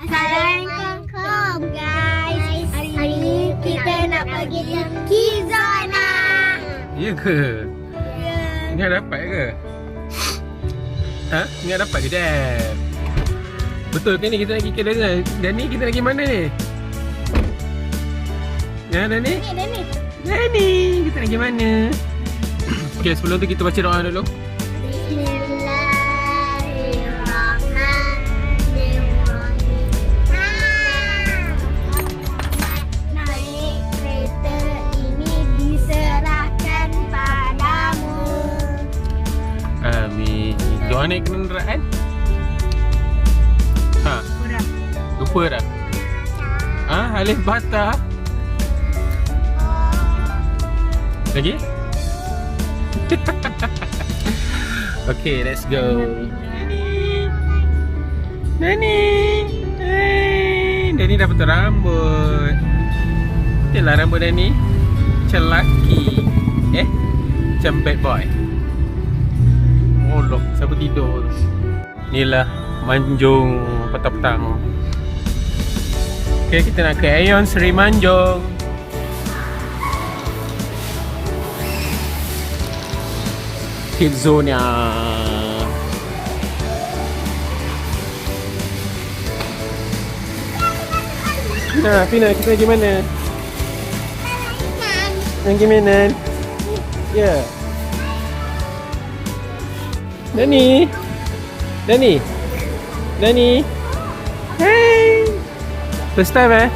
Assalamualaikum guys. Hari ni kita nak pergi Kizana. Ya ke? Ya. Ingat dapat ke? Ha? Ingat dapat ke Dad? Betul ke ni kita nak pergi ke Dana? Dan ni kita nak pergi mana ni? Ya Dani? Ni dah ni. Dani, kita nak pergi mana? Okay, sebelum tu kita baca doa dulu. Naik kereta ini diserahkan padamu. Amin. Doa naik kenderaan? Ha? Murah. Lupa dah? Ha? Alif Bata? Lagi? Okay, let's go. Nani. Hey, Dani dah potong rambut. Betul lah rambut Dani. Macam lelaki. Macam bad boy. Molok, siapa tidur. Inilah Manjung petang-petang. Okay, kita nak ke Aeon Seri Manjung. Kids Zone nya. Pina, kita pergi mana? Pergi mana? Ya. Dani. Hey. First time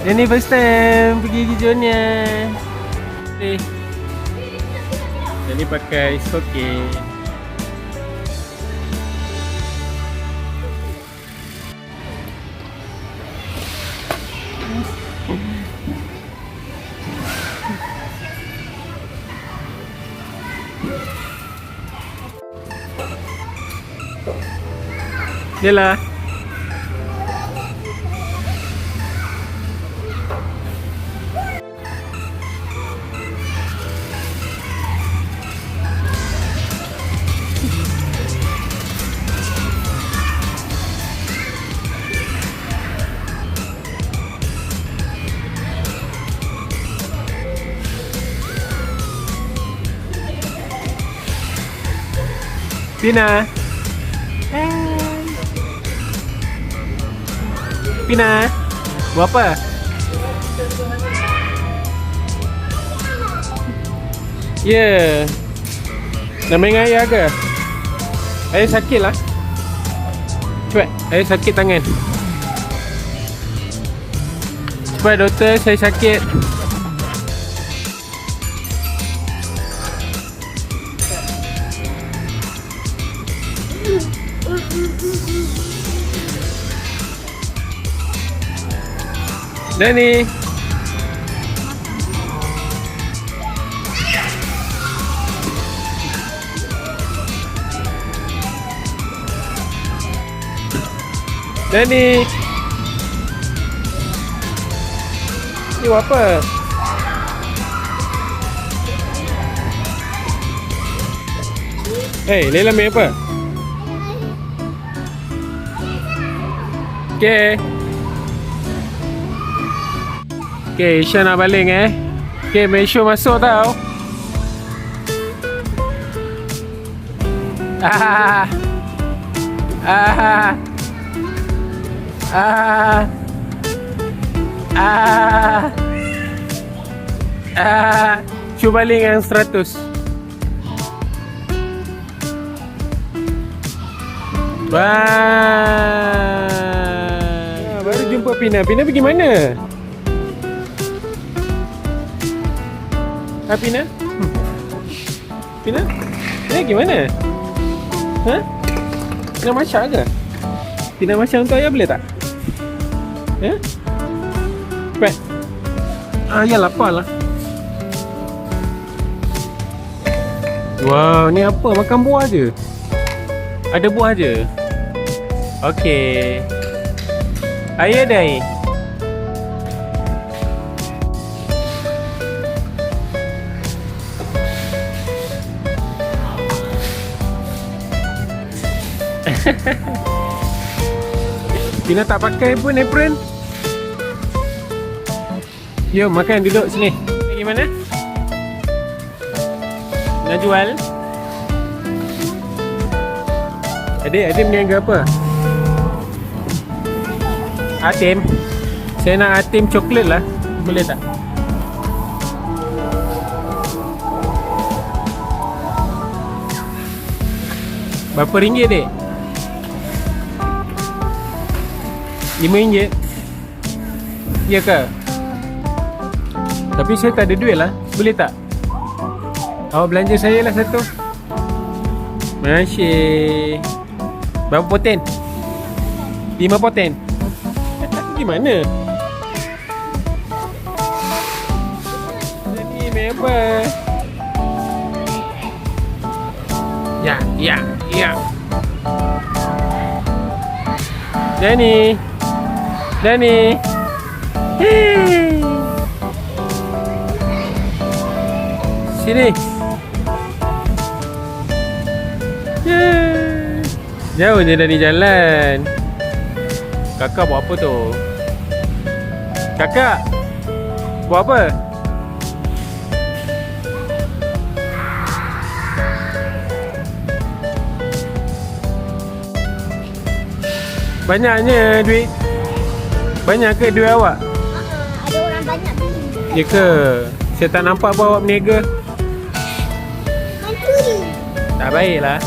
Dani first time pergi Kids Zone nya. Ni. Dani pakai stokin. Yalah. Pina. Pina. Buat apa? Ya. Nak main dengan ayah ke? Ayah sakit lah. Cepat, ayah sakit tangan. Cepat doktor, saya sakit. Dani. Dani. Ni buat apa? Hey, Leila main apa? Okay. Okay, Isha nak balik Okay, make sure masuk tau. Ah. Ah. Ah. Ah. Ah. Cuba balik yang 100. Bye. Baru jumpa Pina. Pina pergi mana? Pina? Pina? Pina gimana? Ha? Pina masak ke? Pina masak untuk ayah boleh tak? Ya? Cepat. Ayah lapar lah. Wow, ni apa? Makan buah je? Ada buah je? Okey. Ayah dah. Tina tak pakai pun apron. Jom makan, duduk sini. Gimana? Nak jual? Adik berniaga apa? Atim. Saya nak atim coklat lah. Boleh tak? Berapa ringgit, dek? RM5? Ya ke? Tapi saya tak ada duit lah. Boleh tak? Awak belanja saya lah satu. Masyik. Berapa poten? 5 poten? Gimana? Ini member. Ya. Danny. Hey. Sini. Jauh je Danny jalan. Kakak buat apa tu? Kakak buat apa? Banyaknya duit. Banyak ke duit awak? Ada orang banyak beli. Ya ke? Saya tak nampak pun awak berniaga. Mencuri. Tak baiklah.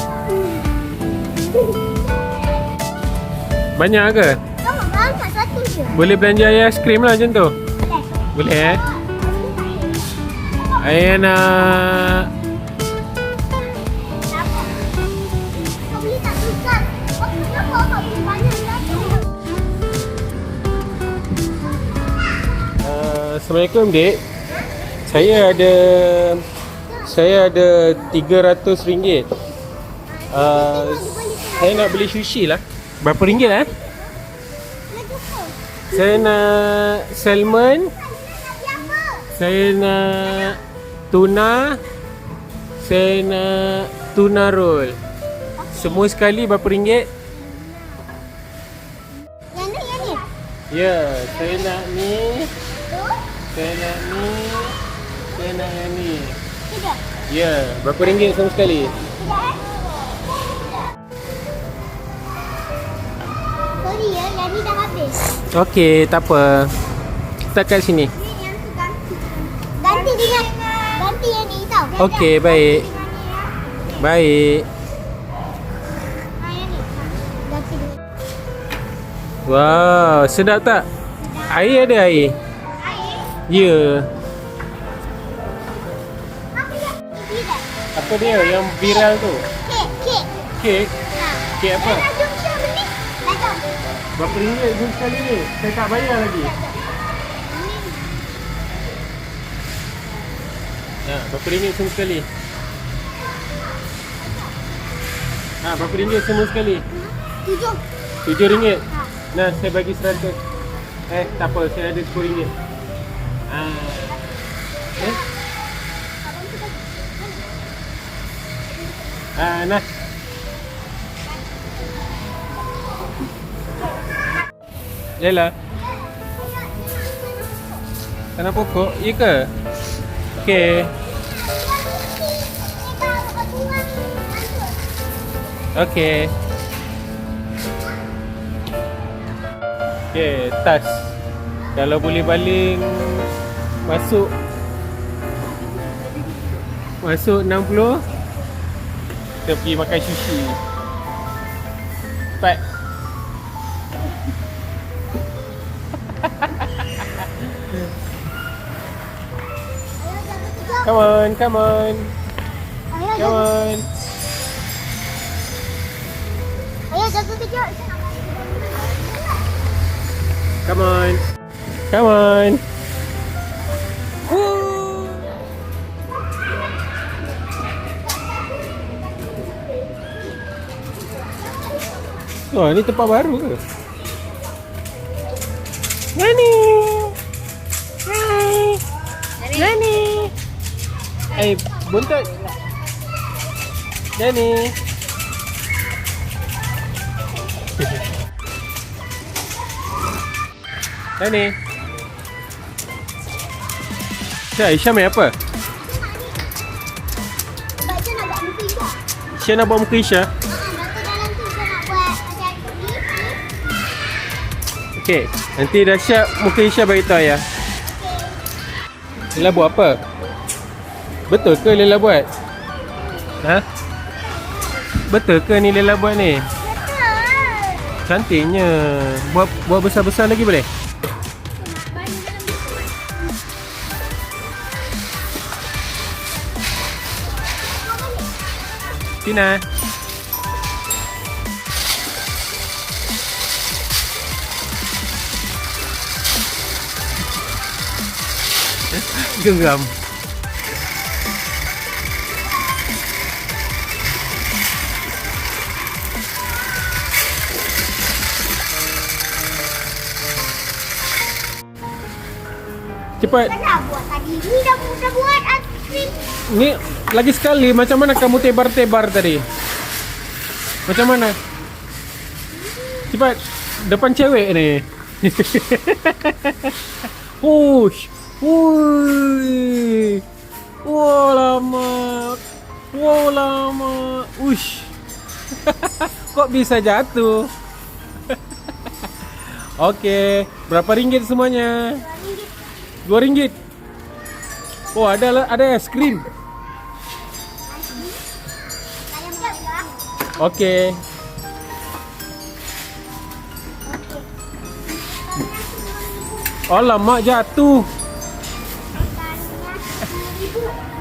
Banyak ke? Kamu banyak satu je. Boleh belanja air aiskrim lah macam tu? Boleh Ayah nak. Kau beli tak susah. Kenapa kau beli banyak satu? Assalamualaikum, dek. Saya ada RM300. Saya nak beli sushi lah. Berapa ringgit lah? Saya nak salmon. Saya nak tuna. Saya nak tuna roll. Semua sekali berapa ringgit? Yang ni. Ya, saya nak ni. Tu. Saya nak ni. Saya nak yang ni. Tiga. Ya, berapa ringgit semua sekali? Sorry ya, yang ni dah habis. Okey, tak apa. Kita kat sini. Ni yang tu ganti. Ganti yang ni tau. Okey, baik. Baik. Yang ni. Ganti dengan Wow, sedap tak? Air ada air? air. Ya. Ini dah. Apa dia yang viral tu? Kek. Kek? Ha. Kek apa? Dah jom kita beli. Dah jom. Berapa ringgit semua sekali ni? Saya tak bayar lagi. Berapa ringgit semua sekali? Berapa ringgit semua sekali? 7. RM7. Nah, saya bagi 100. Tak apa, saya ada RM10. Nah. Yalah. Tanah pokok, iya ke? Okey. Okey. Okey, tas. Kalau boleh baling masuk 60. Kita pergi makan sushi. Cepat. Come on. Come on. Ayah jaga kejap. Come on. Oh, ni tempat baru ke? Nani. Hai. Nani. Buntut. Nani. Dah ni. Syah, Isha main apa? Sebab Isha nak buat muka Isha. Isha nak buat muka Isha? Lepas tu dalam tu Isha nak buat macam ni. Okey, nanti dah siap muka Isha bagi tahu ayah. Lila buat apa? Betul ke Lila buat? Ha? Betul ke ni Lila buat ni? Betul. Cantiknya. Buat besar-besar lagi boleh? Tina. Geram. Cepat. Kan dah buat tadi. Ni dah buat aiskrim. Ni lagi sekali, macam mana kamu tebar-tebar tadi? Macam mana? Cepat. Depan cewek ni. Hush. Hui. Wah lama. Wah lama. Ush. Kok bisa jatuh? Okey. Berapa ringgit semuanya? RM2. Oh, ada es krim. Ayam siap ya? Okey. Alamak, jatuh.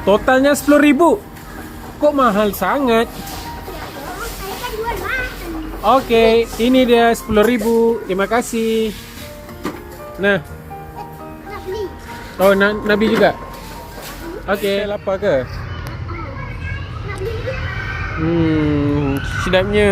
Totalnya RM10,000. Kok mahal sangat? Saya kan jual mahal. Okey, ini dia RM10,000. Terima kasih. Nah, Nak beli. oh Nabi juga. Okey, lapar ke? Nak beli. Sedapnya.